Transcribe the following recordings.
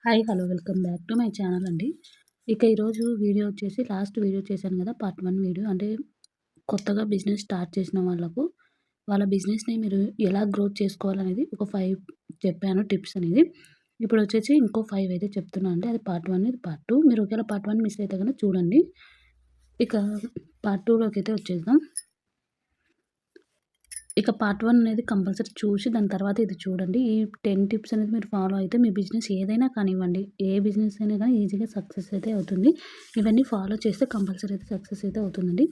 Hi hello welcome back to my channel అండి. ఇక ఈరోజు వీడియో వచ్చేసి లాస్ట్ వీడియో చేశాను కదా, పార్ట్ 1 వీడియో. అంటే కొత్తగా బిజినెస్ స్టార్ట్ చేసిన వాళ్ళకు వాళ్ళ బిజినెస్ని మీరు ఎలా గ్రోత్ చేసుకోవాలనేది ఒక 5 చెప్పాను టిప్స్ అనేది. ఇప్పుడు వచ్చేసి ఇంకో 5 అయితే చెప్తున్నాను అండి. అది పార్ట్ 1, ఇది పార్ట్ 2. మీరు ఒకవేళ పార్ట్ 1 మిస్ అయితే కనుక చూడండి. ఇక పార్ట్ 2లోకి అయితే వచ్చేద్దాం. ఇక పార్ట్ 1 అనేది కంపల్సరీ చూసి దాని తర్వాత ఇది చూడండి. ఈ 10 టిప్స్ అనేది మీరు ఫాలో అయితే మీ బిజినెస్ ఏదైనా కానివ్వండి, ఏ బిజినెస్ అయినా కానీ ఈజీగా సక్సెస్ అయితే అవుతుంది. ఇవన్నీ ఫాలో చేస్తే కంపల్సరీ అయితే సక్సెస్ అయితే అవుతుందండి.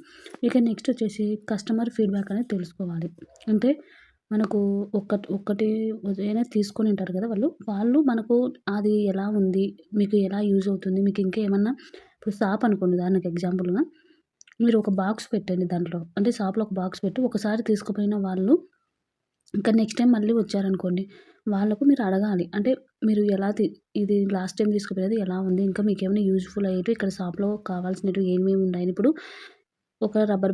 ఇక నెక్స్ట్ వచ్చేసి కస్టమర్ ఫీడ్‌బ్యాక్ అనేది తెలుసుకోవాలి. అంటే మనకు ఒక్కటి ఏదైనా తీసుకొని ఉంటారు కదా వాళ్ళు మనకు అది ఎలా ఉంది? మీకు ఎలా యూజ్ అవుతుంది? మీకు ఇంకా ఏమన్నా ఇప్పుడు షాప్ అనుకోండి ఉదాహరణకు ఎగ్జాంపుల్‌గా మీరు ఒక బాక్స్ పెట్టండి దాంట్లో. అంటే షాప్‌లో ఒక బాక్స్ పెట్టి ఒకసారి తీసుకుపోయిన వాళ్ళు ఇంకా నెక్స్ట్ టైమ్ మళ్ళీ వచ్చారనుకోండి, వాళ్ళకు మీరు అడగాలి. అంటే మీరు ఇది లాస్ట్ టైమ్ తీసుకుపోయేది ఎలా ఉంది? ఇంకా మీకేమైనా యూజ్‌ఫుల్ అయ్యేటివి ఇక్కడ షాప్‌లో కావాల్సినటివి ఏమేమి ఉన్నాయని ఇప్పుడు ఒక రబ్బర్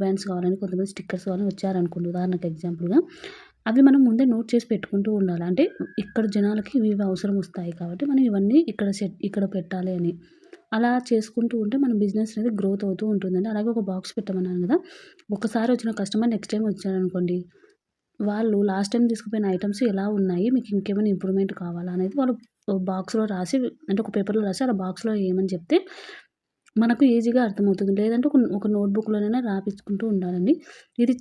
బ్యాండ్స్ కావాలని కొంతమంది స్టిక్కర్స్ కావాలని వచ్చారనుకోండి ఉదాహరణకు ఎగ్జాంపుల్‌గా. అవి మనం ముందే నోట్ చేసి పెట్టుకుంటూ ఉండాలి. అంటే ఇక్కడ జనాలకి ఇవి అవసరం వస్తాయి కాబట్టి మనం ఇవన్నీ ఇక్కడ పెట్టాలి అని. అలా చేసుకుంటూ ఉంటే మన బిజినెస్ అనేది గ్రోత్ అవుతూ ఉంటుందండి. అలాగే ఒక బాక్స్ పెట్టమన్నాను గదా! ఒకసారి వచ్చిన కస్టమర్ నెక్స్ట్ టైమ్ వచ్చారనుకోండి, వాళ్ళు లాస్ట్ టైమ్ తీసుకుపోయిన ఐటెమ్స్ ఎలా ఉన్నాయి? మీకు ఇంకేమైనా ఇంప్రూవ్‌మెంట్ కావాలా? అనేది వాళ్ళు బాక్స్‌లో రాసి అంటే ఒక పేపర్‌లో రాసి అలా బాక్స్‌లో ఏయమని చెప్తే మనకు ఈజీగా అర్థమవుతుంది. లేదంటే ఒక నోట్‌బుక్‌లోనైనా రాపిచ్చుకుంటూ ఉండాలండి. ఇది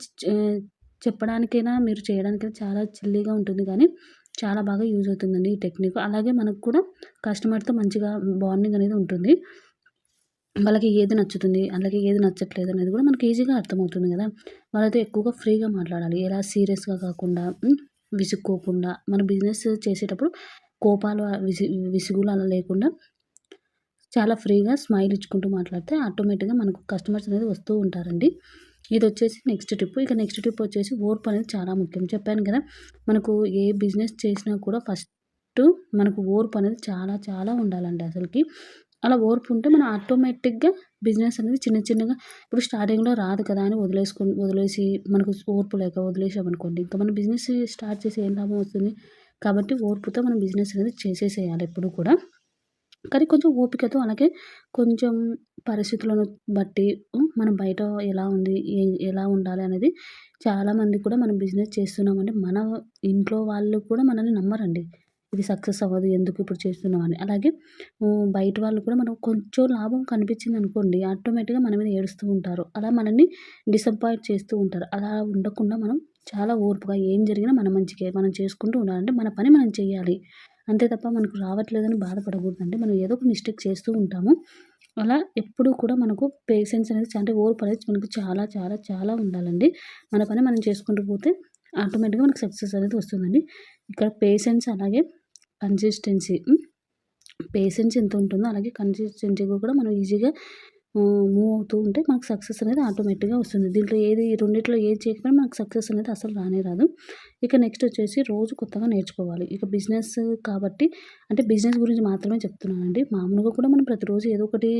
చెప్పడానికైనా, మీరు చేయడానికైనా చాలా సిల్లీగా ఉంటుంది కానీ, చాలా బాగా యూజ్ అవుతుందండి ఈ టెక్నిక్. అలాగే మనకు కూడా కస్టమర్‌తో మంచిగా బాండింగ్ అనేది ఉంటుంది. వాళ్ళకి ఏది నచ్చుతుంది, అలాగే ఏది నచ్చట్లేదు అనేది కూడా మనకి ఈజీగా అర్థమవుతుంది గదా! వాళ్ళతో ఎక్కువగా ఫ్రీగా మాట్లాడాలి. ఎలా సీరియస్‌గా కాకుండా విసుక్కోకుండా మన బిజినెస్ చేసేటప్పుడు కోపాలు, విసుగులు అలా లేకుండా చాలా ఫ్రీగా స్మైల్ ఇచ్చుకుంటూ మాట్లాడితే ఆటోమేటిక్‌గా మనకు కస్టమర్స్ అనేది వస్తూ ఉంటారండి. ఇదొచ్చేసి నెక్స్ట్ టిప్. ఇక నెక్స్ట్ టిప్ వచ్చేసి ఓర్పు అనేది చాలా ముఖ్యం. చెప్పాను కదా! మనకు ఏ బిజినెస్ చేసినా కూడా ఫస్టు మనకు ఓర్పు అనేది చాలా చాలా ఉండాలండి అసలకి. అలా ఓర్పు ఉంటే మనం ఆటోమేటిక్‌గా బిజినెస్ అనేది చిన్న చిన్నగా ఇప్పుడు స్టార్టింగ్‌లో రాదు కదా అని వదిలేసి మనకు ఓర్పు లేక వదిలేసామనుకోండి, ఇంకా మన బిజినెస్ స్టార్ట్ చేసి ఏం లాభం వస్తుంది? కాబట్టి ఓర్పుతో మనం బిజినెస్ అనేది చేసేసేయాలి ఎప్పుడు కూడా. కానీ కొంచెం ఓపికతో అలాగే కొంచెం పరిస్థితులను బట్టి మనం బయట ఎలా ఉంది, ఎలా ఉండాలి అనేది చాలామంది కూడా మనం బిజినెస్ చేస్తున్నామంటే మన ఇంట్లో వాళ్ళు కూడా మనల్ని నమ్మరండి. ఇది సక్సెస్ అవ్వదు, ఎందుకు ఇప్పుడు చేస్తున్నామని. అలాగే బయట వాళ్ళు కూడా మనం కొంచెం లాభం కనిపించిందనుకోండి ఆటోమేటిక్‌గా మన మీద ఏడుస్తూ ఉంటారు. అలా మనల్ని డిసప్పాయింట్ చేస్తూ ఉంటారు. అలా ఉండకుండా మనం చాలా ఓర్పుగా ఏం జరిగినా మన మంచికే మనం చేసుకుంటూ ఉండాలి. అంటే మన పని మనం చేయాలి. అంతే తప్ప మనకు రావట్లేదని బాధపడకూడదండి. మనం ఏదో ఒక మిస్టేక్ చేస్తూ ఉంటాము. అలా ఎప్పుడూ కూడా మనకు పేషెన్స్ అనేది అంటే ఓర్పు అనేది మనకు చాలా చాలా చాలా ఉండాలండి. మన పని మనం చేసుకుంటూ పోతే ఆటోమేటిక్‌గా మనకు సక్సెస్ అనేది వస్తుందండి. ఇక్కడ పేషెన్స్ అలాగే కన్సిస్టెన్సీ పేషెన్స్ ఎంత ఉంటుందో అలాగే కన్సిస్టెన్సీగా కూడా మనం ఈజీగా మూవ్ అవుతూ ఉంటే మనకు సక్సెస్ అనేది ఆటోమేటిక్‌గా వస్తుంది. దీంట్లో ఈ రెండిట్లో ఏది చేయకపోయినా మనకు సక్సెస్ అనేది అసలు రానే రాదు. ఇక నెక్స్ట్ వచ్చేసి రోజు కొత్తగా నేర్చుకోవాలి. ఇక బిజినెస్ కాబట్టి అంటే బిజినెస్ గురించి మాత్రమే చెప్తున్నానండి. మామూలుగా కూడా మనం ప్రతిరోజు ఏదో ఒకటి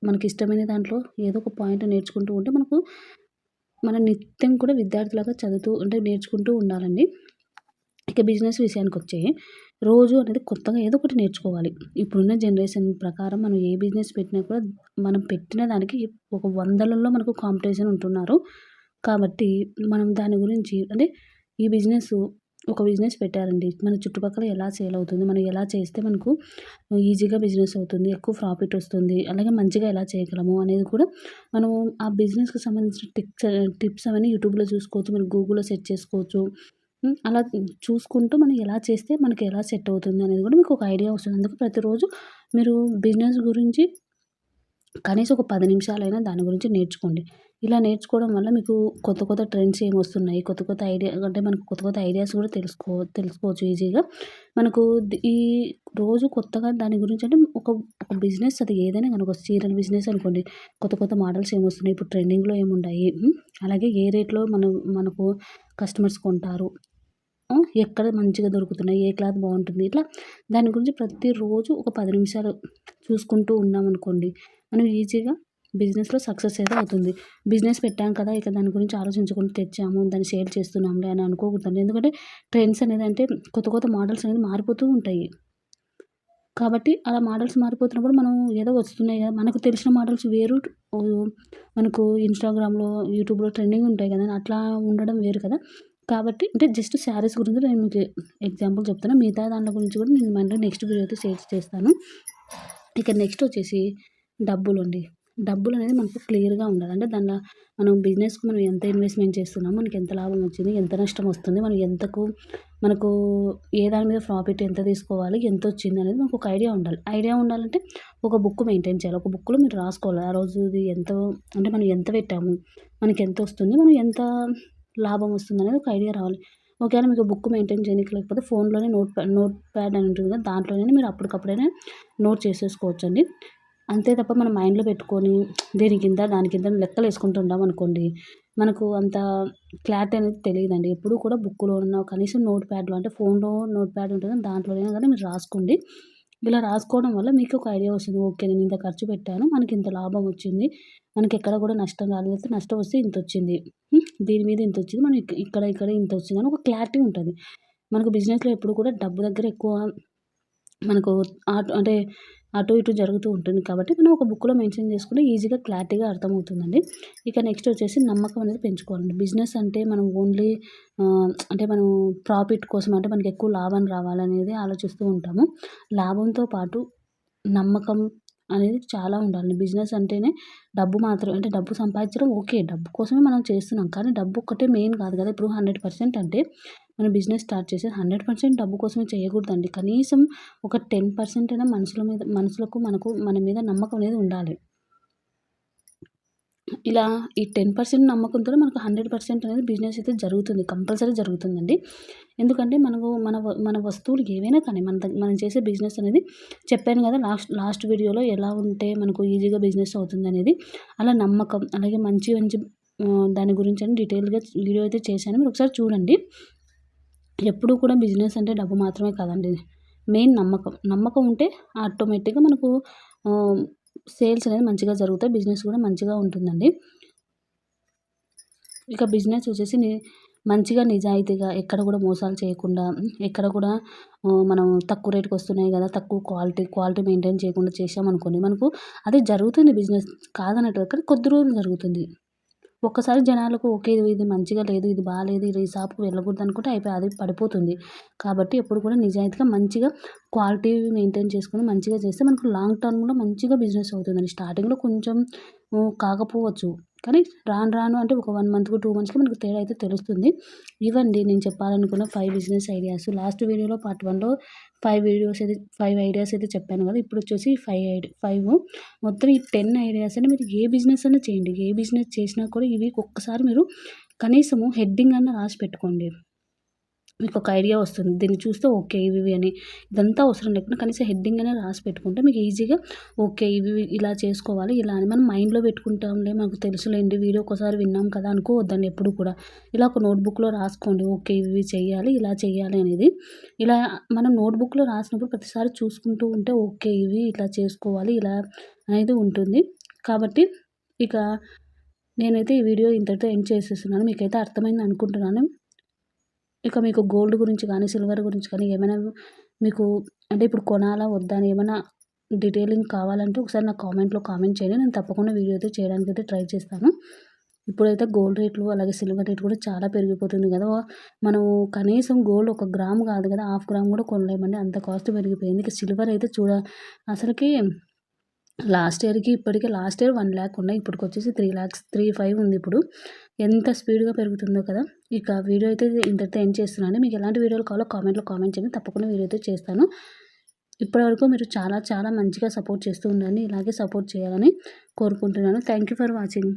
మనకిష్టమైన దాంట్లో ఏదో ఒక పాయింట్ నేర్చుకుంటూ ఉంటే మనం నిత్యం కూడా విద్యార్థిలాగా చదువుతూ అంటే నేర్చుకుంటూ ఉండాలండి. ఇక బిజినెస్ విషయానికొచ్చే రోజు అనేది కొత్తగా ఏదో ఒకటి నేర్చుకోవాలి. ఇప్పుడున్న జనరేషన్ ప్రకారం మనం ఏ బిజినెస్ పెట్టినా కూడా మనం పెట్టిన దానికి ఒక వందలలో మనకు కాంపిటీషన్ ఉంటున్నారు. కాబట్టి మనం దాని గురించి అంటే ఈ ఒక బిజినెస్ పెట్టారండి. మన చుట్టుపక్కల ఎలా సేల్ అవుతుంది? మనం ఎలా చేస్తే మనకు ఈజీగా బిజినెస్ అవుతుంది? ఎక్కువ ప్రాఫిట్ వస్తుంది? అలాగే మంచిగా ఎలా చేయగలము? అనేది కూడా మనం ఆ బిజినెస్‌కి సంబంధించిన టిప్స్ అవన్నీ యూట్యూబ్‌లో చూసుకోవచ్చు. మనం గూగుల్‌లో సెర్చ్ చేసుకోవచ్చు. అలా చూసుకుంటూ మనం ఎలా చేస్తే మనకి ఎలా సెట్ అవుతుంది అనేది కూడా మీకు ఒక ఐడియా వస్తుంది. అందుకే ప్రతిరోజు మీరు బిజినెస్ గురించి కనీసం ఒక 10 నిమిషాలైనా దాని గురించి నేర్చుకోండి. ఇలా నేర్చుకోవడం వల్ల మీకు కొత్త కొత్త ట్రెండ్స్ ఏమొస్తున్నాయి, కొత్త కొత్త అంటే మనకు కొత్త కొత్త ఐడియాస్ కూడా తెలుసుకోవచ్చు ఈజీగా. మనకు ఈ రోజు కొత్తగా దాని గురించి అంటే ఒక బిజినెస్ అది ఏదైనా గాని ఒక చీరల బిజినెస్ అనుకోండి. కొత్త కొత్త మోడల్స్ ఏమొస్తున్నాయి, ఇప్పుడు ట్రెండింగ్‌లో ఏమున్నాయి, అలాగే ఏ రేట్‌లో మనకు కస్టమర్స్ కొంటారు. ఎక్కడ మంచిగా దొరుకుతున్నాయి, ఏ క్లాత్ బావుంటుంది. ఇట్లా దాని గురించి ప్రతిరోజు ఒక 10 నిమిషాలు చూసుకుంటూ ఉన్నామనుకోండి, మనం ఈజీగా బిజినెస్‌లో సక్సెస్ అయితే అవుతుంది. బిజినెస్ పెట్టాం కదా! ఇక దాని గురించి ఆలోచించకుండా తెచ్చాము, దాన్ని సేల్ చేస్తున్నాంలే అని అనుకోకూడదండి. ఎందుకంటే ట్రెండ్స్ అనేది అంటే కొత్త కొత్త మోడల్స్ అనేది మారిపోతూ ఉంటాయి. కాబట్టి అలా మోడల్స్ మారిపోతున్నప్పుడు మనం ఏదో వస్తున్నాయి కదా! మనకు తెలిసిన మోడల్స్ వేరు. ఓహ్! మనకు ఇన్‌స్టాగ్రామ్‌లో, యూట్యూబ్‌లో ట్రెండింగ్ ఉంటాయి కదా! అట్లా ఉండడం వేరు కదా! కాబట్టి అంటే జస్ట్ శారీస్ గురించి నేను మీకు ఎగ్జాంపుల్ చెప్తున్నా. మిగతా దాంట్లో గురించి కూడా నేను మళ్ళీ నెక్స్ట్ వీడియో అయితే షేర్ చేస్తాను. ఇక నెక్స్ట్ వచ్చేసి డబ్బులండి. డబ్బులనేది మనకు క్లియర్‌గా ఉండాలి. అంటే దాంట్లో మనం బిజినెస్‌కి మనం ఎంత ఇన్వెస్ట్‌మెంట్ చేస్తున్నాము, మనకి ఎంత లాభం వచ్చింది, ఎంత నష్టం వస్తుంది, మనం మనకు ఏ దాని మీద ప్రాఫిట్ ఎంత తీసుకోవాలి, ఎంతొచ్చిందనేది మనకు ఒక ఐడియా ఉండాలి. ఐడియా ఉండాలంటే ఒక బుక్ మెయింటైన్ చేయాలి. ఒక బుక్‌లో మీరు రాసుకోవాలి. ఆ రోజుది ఎంతో అంటే మనం ఎంత పెట్టాము, మనకెంతొస్తుంది, మనం ఎంత లాభం వస్తుందనేది ఒక ఐడియా రావాలి. ఒకవేళ మీకు బుక్ మెయింటైన్ చేయనీకి లేకపోతే ఫోన్‌లోనే నోట్ ప్యాడ్ అని ఉంటుంది కదా! దాంట్లోనే మీరు అప్పటికప్పుడైనా నోట్ చేసేసుకోవచ్చండి. అంతే తప్ప మనం మైండ్‌లో పెట్టుకొని దీనికింత, దానికింత లెక్కలేసుకుంటూ ఉన్నామనుకోండి, మనకు అంత క్లారిటీ అనేది తెలీదండి. ఎప్పుడూ కూడా బుక్‌లోనో కనీసం నోట్ ప్యాడ్‌లో అంటే ఫోన్‌లో నోట్ ప్యాడ్ ఉంటుంది కదా! దాంట్లోనైనా గానీ మీరు రాసుకోండి. ఇలా రాసుకోవడం వల్ల మీకు ఒక ఐడియా వస్తుంది. ఓకే. నేను ఇంత ఖర్చు పెట్టాను. మనకింత లాభం వచ్చింది. మనకెక్కడ కూడా నష్టం రాలేదు. నష్టం వస్తే ఇంతొచ్చింది. దీని మీద ఇంతొచ్చింది. మనం ఇక్కడ ఇంతొచ్చిందని ఒక క్లారిటీ ఉంటది. మనకు బిజినెస్‌లో ఎప్పుడు కూడా డబ్బు దగ్గర ఎక్కువ మనకు అంటే అటు ఇటు జరుగుతూ ఉంటుంది కాబట్టి మనం ఒక బుక్‌లో మెన్షన్ చేసుకుంటే ఈజీగా క్లారిటీగా అర్థమవుతుందండి. ఇక నెక్స్ట్ వచ్చేసి నమ్మకం అనేది పెంచుకోవాలండి. బిజినెస్ అంటే మనం ఓన్లీ అంటే మనం ప్రాఫిట్ కోసం అంటే మనకి ఎక్కువ లాభం రావాలనేది ఆలోచిస్తూ ఉంటాము. లాభంతో పాటు నమ్మకం అనేది చాలా ఉండాలి. బిజినెస్ అంటేనే డబ్బు మాత్రమే అంటే డబ్బు సంపాదించడం ఓకే. డబ్బు కోసమే మనం చేస్తున్నాం. కానీ డబ్బు ఒక్కటే మెయిన్ కాదు కదా! ఇప్పుడు 100% అంటే మనం బిజినెస్ స్టార్ట్ చేసేది 100% డబ్బు కోసమే చేయకూడదండి. కనీసం ఒక 10% అయినా మనుషులకు మన మీద నమ్మకం అనేది ఉండాలి. ఇలా ఈ 10% నమ్మకంతోనే మనకు 100% అనేది బిజినెస్ అయితే జరుగుతుంది. కంపల్సరీ జరుగుతుందండి. ఎందుకంటే మన వస్తువులు ఏవైనా కానీ మనం చేసే బిజినెస్ అనేది చెప్పాను కదా! లాస్ట్ వీడియోలో ఎలా ఉంటే మనకు ఈజీగా బిజినెస్ అవుతుందనేది. అలా నమ్మకం అలాగే మంచి మంచి దాని గురించని డీటెయిల్‌గా వీడియో అయితే చేశాను. మీరు ఒకసారి చూడండి. ఎప్పుడూ కూడా బిజినెస్ అంటే డబ్బు మాత్రమే కాదండి. మెయిన్ నమ్మకం. నమ్మకం ఉంటే ఆటోమేటిక్‌గా మనకు ఆహ్, సేల్స్ అనేది మంచిగా జరుగుతాయి. బిజినెస్ కూడా మంచిగా ఉంటుందండి. ఇక బిజినెస్ వచ్చేసి మంచిగా నిజాయితీగా ఎక్కడ కూడా మోసాలు చేయకుండా, ఎక్కడ కూడా మనం తక్కువ రేట్‌కొస్తున్నాయి గదా! తక్కువ క్వాలిటీ మెయింటైన్ చేయకుండా చేశామనుకోండి, మనకు అది జరుగుతుంది బిజినెస్ కాదనట్లేదు. కానీ కొద్ది రోజులు జరుగుతుంది. ఒక్కసారి జనాలకు ఓకే. ఇది మంచిగా లేదు, ఇది బాలేదు, ఈ షాప్‌కి వెళ్ళకూడదనుకుంటే అయిపాయ్. అది పడిపోతుంది. కాబట్టి ఎప్పుడు కూడా నిజాయితీగా మంచిగా క్వాలిటీ మెయింటైన్ చేసుకొని మంచిగా చేస్తే మనకు లాంగ్ టర్మ్‌లో మంచిగా బిజినెస్ అవుతుందండి. స్టార్టింగ్‌లో కొంచెం కాకపోవచ్చు. కానీ రాను రాను అంటే ఒక 1 మంత్‌కి, 2 మంత్స్‌కి మనకు తేడా అయితే తెలుస్తుంది. ఇవండి నేను చెప్పాలనుకున్న 5 బిజినెస్ ఐడియాస్. లాస్ట్ వీడియోలో పార్ట్ 1లో 5 ఐడియాస్ అయితే చెప్పాను కదా! ఇప్పుడొచ్చేసి 5 మొత్తం ఈ 10 ఐడియాస్ అని మీరు ఏ బిజినెస్ అన్నా చేయండి. ఏ బిజినెస్ చేసినా కూడా ఇవి ఒక్కసారి మీరు కనీసము హెడ్డింగ్ అన్నా రాసి పెట్టుకోండి. మీకొక ఐడియా వస్తుంది. దీన్ని చూస్తే ఓకే. ఇవి అని. ఇదంతా అవసరం లేకుండా కనీసం హెడ్డింగ్ అనే రాసి పెట్టుకుంటే మీకు ఈజీగా ఓకే. ఇవి ఇలా చేసుకోవాలి. ఇలా అని మనం మైండ్‌లో పెట్టుకుంటాంలే మనకు తెలుసులేండి. వీడియో ఒకసారి విన్నాం కదా! అనుకోవద్దండి ఎప్పుడు కూడా. ఇలా ఒక నోట్‌బుక్‌లో రాసుకోండి. ఓకే. ఇవి చెయ్యాలి. ఇలా చెయ్యాలి అనేది. ఇలా మనం నోట్‌బుక్‌లో రాసినప్పుడు ప్రతిసారి చూసుకుంటూ ఉంటే ఓకే. ఇవి ఇట్లా చేసుకోవాలి. ఇలా అనేది ఉంటుంది. కాబట్టి ఇక నేనైతే ఈ వీడియో ఇంతటితో ఎండ్ చేసేస్తున్నాను. మీకైతే అర్థమైంది అనుకుంటున్నాను. ఇక మీకు గోల్డ్ గురించి కానీ, సిల్వర్ గురించి కానీ ఏమైనా మీకు అంటే ఇప్పుడు కొనాలా? వద్దా? అని ఏమన్నా డీటెయిలింగ్ కావాలంటే ఒకసారి నాకు కామెంట్‌లో కామెంట్ చేయండి. నేను తప్పకుండా వీడియో అయితే చేయడానికైతే ట్రై చేస్తాను. ఇప్పుడైతే గోల్డ్ రేట్లు అలాగే సిల్వర్ రేట్ కూడా చాలా పెరిగిపోతుంది కదా! మనం కనీసం గోల్డ్ 1 గ్రామ్ కాదు కదా! హాఫ్ గ్రామ్ కూడా కొనలేమండి. అంత కాస్ట్ పెరిగిపోయింది. ఇక సిల్వర్ అయితే అసలకి లాస్ట్ ఇయర్ 1,00,000 ఉన్నాయి. ఇప్పటికొచ్చేసి 3,500 ఉంది ఇప్పుడు. ఎంత స్పీడ్‌గా పెరుగుతుందో కదా! ఇక వీడియో అయితే ఇంతటితో ఎండ్ చేస్తున్నాను. మీకు ఎలాంటి వీడియోలు కావాలో కామెంట్‌లో కామెంట్ చేయండి. తప్పకుండా వీడియో అయితే చేస్తాను. ఇప్పటివరకు మీరు చాలా చాలా మంచిగా సపోర్ట్ చేస్తూ ఉండండి. ఇలాగే సపోర్ట్ చేయాలని కోరుకుంటున్నాను. Thank you for watching.